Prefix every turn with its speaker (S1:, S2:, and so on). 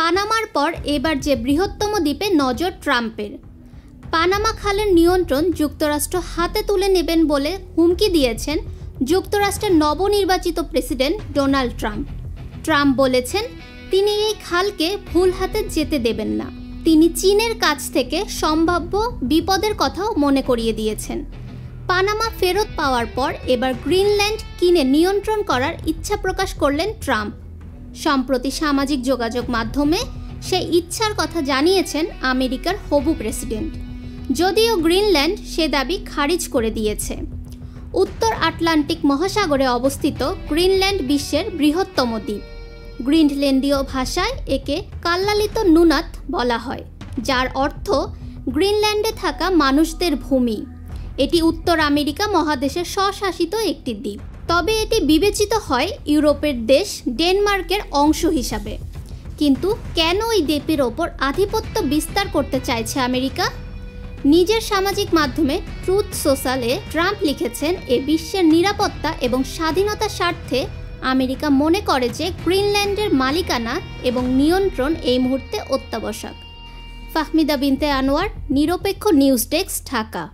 S1: পানামার পর এবার যে বৃহত্তম দ্বীপে নজর ট্রাম্পের। পানামা খালের নিয়ন্ত্রণ যুক্তরাষ্ট্র হাতে তুলে নেবেন বলে হুমকি দিয়েছেন যুক্তরাষ্ট্রের নবনির্বাচিত প্রেসিডেন্ট ডোনাল্ড ট্রাম্প। ট্রাম্প বলেছেন তিনি এই খালকে ভুল হাতে যেতে দেবেন না। তিনি চীনের কাছ থেকে সম্ভাব্য বিপদের কথাও মনে করিয়ে দিয়েছেন। পানামা ফেরত পাওয়ার পর এবার গ্রিনল্যান্ড কিনে নিয়ন্ত্রণ করার ইচ্ছা প্রকাশ করলেন ট্রাম্প। সম্প্রতি সামাজিক যোগাযোগ মাধ্যমে সেই ইচ্ছার কথা জানিয়েছেন আমেরিকার হবু প্রেসিডেন্ট, যদিও গ্রিনল্যান্ড সে দাবি খারিজ করে দিয়েছে। উত্তর আটলান্টিক মহাসাগরে অবস্থিত গ্রিনল্যান্ড বিশ্বের বৃহত্তম দ্বীপ। গ্রিনল্যান্ডীয় ভাষায় একে কাল্লালিত নুনাত বলা হয়, যার অর্থ গ্রিনল্যান্ডে থাকা মানুষদের ভূমি। এটি উত্তর আমেরিকা মহাদেশের স্বশাসিত একটি দ্বীপ, তবে এটি বিবেচিত হয় ইউরোপের দেশ ডেনমার্কের অংশ হিসাবে। কিন্তু কেন এই দ্বীপের ওপর আধিপত্য বিস্তার করতে চাইছে আমেরিকা? নিজের সামাজিক মাধ্যমে ট্রুথ সোশ্যালে ট্রাম্প লিখেছেন, এ বিশ্বের নিরাপত্তা এবং স্বাধীনতার স্বার্থে আমেরিকা মনে করে যে গ্রিনল্যান্ডের মালিকানা এবং নিয়ন্ত্রণ এই মুহূর্তে অত্যাবশ্যক। ফাহমিদা বিনতে আনোয়ার, নিরপেক্ষ নিউজ ডেস্ক, ঢাকা।